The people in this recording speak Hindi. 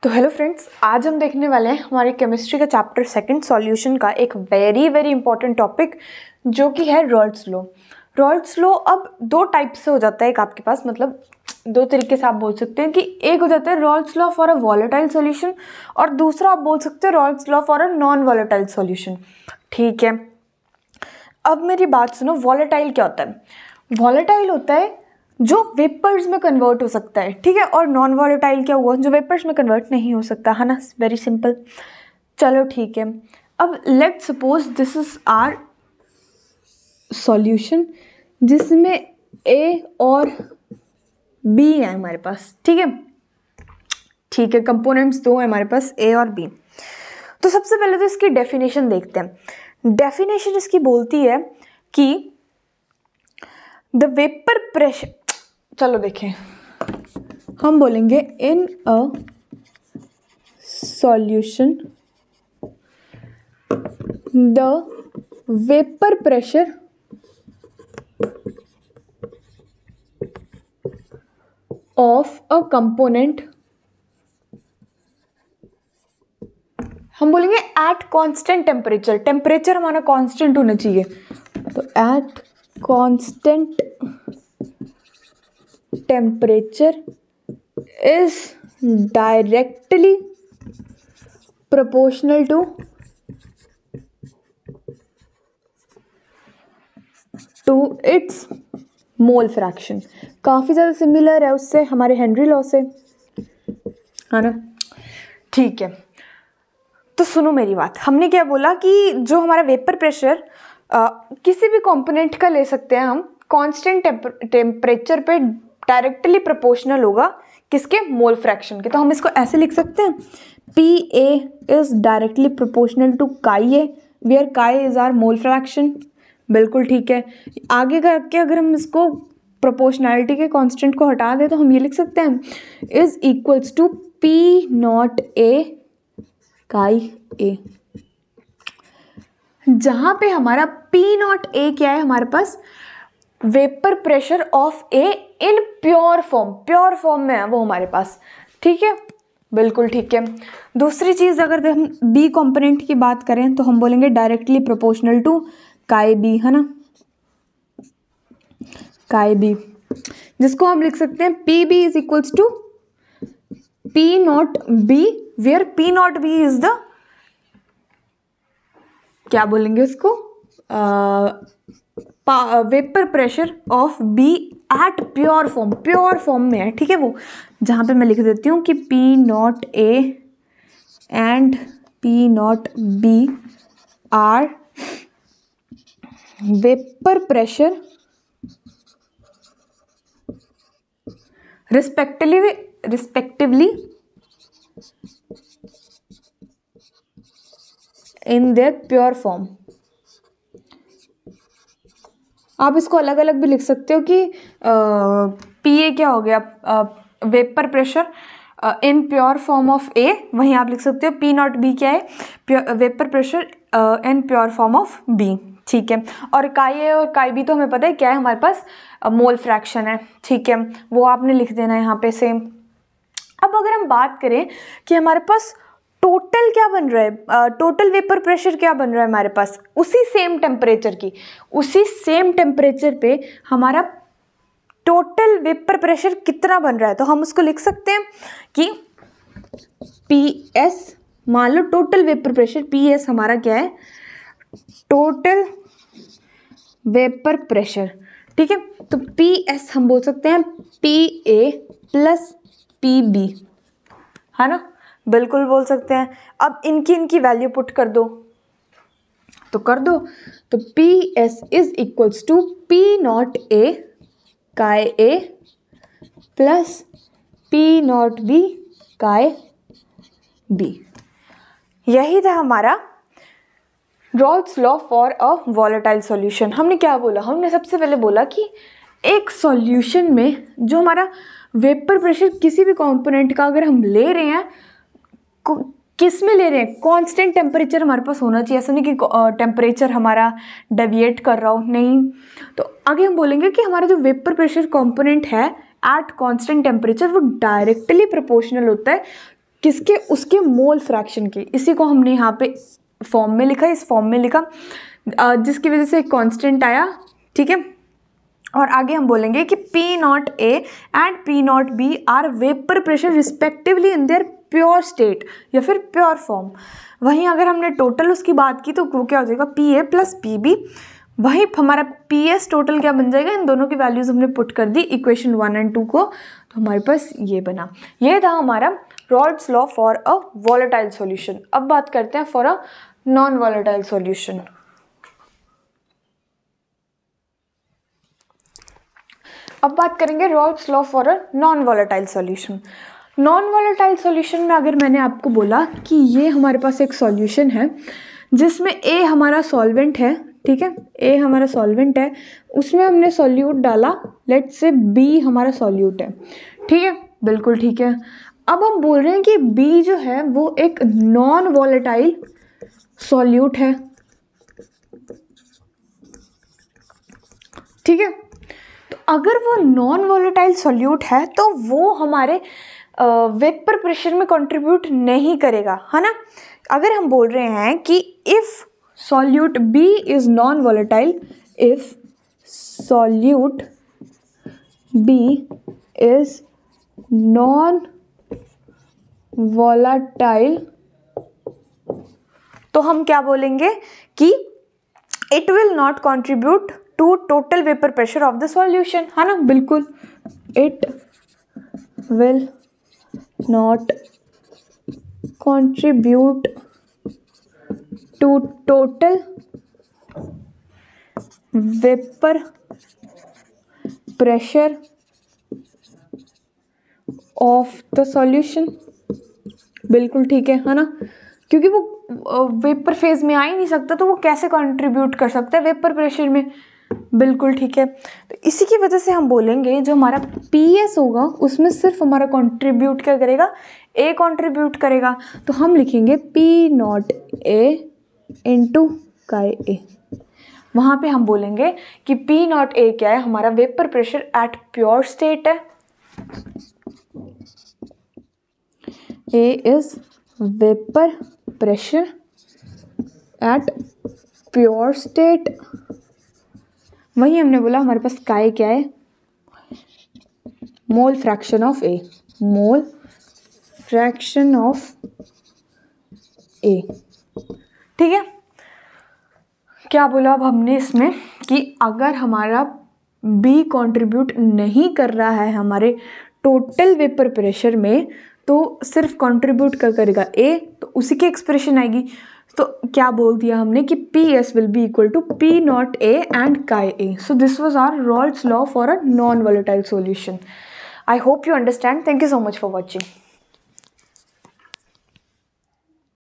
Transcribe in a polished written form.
तो हेलो फ्रेंड्स, आज हम देखने वाले हैं हमारे केमिस्ट्री का चैप्टर सेकंड सॉल्यूशन का एक वेरी वेरी इंपॉर्टेंट टॉपिक जो कि है रॉल्ड्स लॉ। रॉल्ड्स लॉ अब दो टाइप से हो जाता है, एक आपके पास मतलब दो तरीके से आप बोल सकते हैं कि एक हो जाता है Raoult's law for a volatile solution और दूसरा आप बोल सकते हैं Raoult's law for a non volatile solution. ठीक है, अब मेरी बात सुनो, वॉलेटाइल क्या होता है? वॉलेटाइल होता है जो वेपर्स में कन्वर्ट हो सकता है, ठीक है, और नॉन वॉलेटाइल क्या हुआ? जो वेपर्स में कन्वर्ट नहीं हो सकता, है ना, वेरी सिंपल। चलो ठीक है, अब let suppose this is our solution जिसमें ए और बी है हमारे पास, ठीक है। ठीक है, कंपोनेंट्स दो है हमारे पास, ए और बी। तो सबसे पहले तो इसकी डेफिनेशन देखते हैं। डेफिनेशन इसकी बोलती है कि द वेपर प्रेशर, चलो देखें, हम बोलेंगे in a solution the vapour pressure of a component, हम बोलेंगे एट कांस्टेंट टेम्परेचर। टेम्परेचर हमारा कांस्टेंट होना चाहिए, तो at constant temperature is directly proportional to its mole fraction. काफ़ी ज़्यादा सिमिलर है उससे, हमारे हेनरी लॉ से, है ना। ठीक है, तो सुनो मेरी बात। हमने क्या बोला कि जो हमारा वेपर प्रेशर किसी भी कंपोनेंट का ले सकते हैं हम, कांस्टेंट टेम्परेचर पे डायरेक्टली प्रोपोर्शनल होगा किसके? मोल फ्रैक्शन के। तो हम इसको ऐसे लिख सकते हैं, P A is directly proportional to chi A where chi is our mole fraction. बिल्कुल ठीक है। आगे करके अगर हम इसको प्रोपोर्शनैलिटी के कांस्टेंट को हटा दें तो हम ये लिख सकते हैं, is equals to P naught A chi A, जहां पे हमारा पी नॉट ए क्या है? हमारे पास vapour pressure of A in pure form में है वो हमारे पास, ठीक है, बिल्कुल ठीक है। दूसरी चीज अगर हम बी कंपोनेंट की बात करें तो हम बोलेंगे directly proportional to chi B, है ना, काई बी, जिसको हम लिख सकते हैं P B is equals to P naught B where P naught B is the, क्या बोलेंगे उसको, vapour pressure of B at pure form में है, ठीक है, वो जहां पे मैं लिख देती हूँ कि P naught A and P naught B are vapour pressure respectively in their pure form. आप इसको अलग अलग भी लिख सकते हो कि पी ए क्या हो गया, vapour pressure in pure form of A, वहीं आप लिख सकते हो पी नॉट बी क्या है, vapour pressure in pure form of B, ठीक है। और काई ए और काई बी तो हमें पता है क्या है, हमारे पास मोल फ्रैक्शन है, ठीक है, वो आपने लिख देना है यहाँ पे सेम। अब अगर हम बात करें कि हमारे पास टोटल क्या बन रहा है, टोटल वेपर प्रेशर क्या बन रहा है हमारे पास, उसी सेम टेम्परेचर पे हमारा टोटल वेपर प्रेशर कितना बन रहा है, तो हम उसको लिख सकते हैं कि पी एस, मान लो total vapour pressure P S हमारा क्या है, टोटल वेपर प्रेशर, ठीक है। तो पी एस हम बोल सकते हैं P A plus P B, है ना, बिल्कुल बोल सकते हैं। अब इनकी वैल्यू पुट कर दो, तो कर दो, तो P S is equals to P naught A chi A plus P naught B chi B. यही था हमारा Raoult's law for a volatile solution. हमने क्या बोला? हमने सबसे पहले बोला कि एक सॉल्यूशन में जो हमारा वेपर प्रेशर किसी भी कंपोनेंट का अगर हम ले रहे हैं, किस में ले रहे हैं, कांस्टेंट टेम्परेचर हमारे पास होना चाहिए, ऐसा नहीं कि टेम्परेचर हमारा डेविएट कर रहा हो, नहीं। तो आगे हम बोलेंगे कि हमारा जो वेपर प्रेशर कंपोनेंट है एट कांस्टेंट टेम्परेचर वो डायरेक्टली प्रोपोर्शनल होता है किसके, उसके मोल फ्रैक्शन के। इसी को हमने यहाँ पे फॉर्म में लिखा, इस फॉर्म में लिखा, जिसकी वजह से एक कांस्टेंट आया, ठीक है। और आगे हम बोलेंगे कि P0 A and P0 B are vapour pressure respectively in their pure state या फिर प्योर फॉर्म। वहीं अगर हमने टोटल उसकी बात की तो वो क्या हो जाएगा, PA प्लस PB। वहीं हमारा PS टोटल क्या बन जाएगा, इन दोनों की वैल्यूज हमने पुट कर दी इक्वेशन 1 और 2 को, तो हमारे पास ये बना। ये था हमारा Rawls law for a volatile solution. अब बात करते हैं for a non volatile solution. अब बात करेंगे Rawls law for a non volatile solution. Non volatile solution में अगर मैंने आपको बोला कि ये हमारे पास एक सॉल्यूशन है जिसमें A हमारा सॉल्वेंट है, ठीक है, A हमारा सॉल्वेंट है, उसमें हमने सॉल्यूट डाला, लेट्स से B हमारा सॉल्यूट है, ठीक है, बिल्कुल ठीक है। अब हम बोल रहे हैं कि B जो है वो एक नॉन वॉलेटाइल सॉल्यूट है, ठीक है। तो अगर वो नॉन वॉलेटाइल सॉल्यूट है तो वो हमारे वेपर प्रेशर में कंट्रीब्यूट नहीं करेगा, है ना। अगर हम बोल रहे हैं कि if solute B is non volatile, if solute B is non volatile, तो हम क्या बोलेंगे कि it will not contribute to total vapour pressure of the solution, है ना, बिल्कुल, it will not contribute to total vapour pressure of the solution, बिल्कुल ठीक है ना, क्योंकि वो वेपर फेज में आ ही नहीं सकता, तो वो कैसे कंट्रीब्यूट कर सकता है वेपर प्रेशर में, बिल्कुल ठीक है। तो इसी की वजह से हम बोलेंगे जो हमारा PS होगा उसमें सिर्फ हमारा कंट्रीब्यूट क्या करेगा, A कंट्रीब्यूट करेगा, तो हम लिखेंगे P0 A इंटू काई A। वहाँ पे हम बोलेंगे कि P0 A क्या है, हमारा vapour pressure at pure state है, A is vapour pressure at pure state. वही हमने बोला हमारे पास काई क्या है, mole fraction of A, mole fraction of A, ठीक है। क्या बोला अब हमने इसमें कि अगर हमारा B कंट्रीब्यूट नहीं कर रहा है हमारे टोटल वेपर प्रेशर में, तो सिर्फ कंट्रीब्यूट कर करेगा A, तो उसी की एक्सप्रेशन आएगी। तो क्या बोल दिया हमने कि PS will be equal to P0 A and chi A। So this was our Raoult's law for a non volatile solution. I hope you understand. Thank you so much for watching.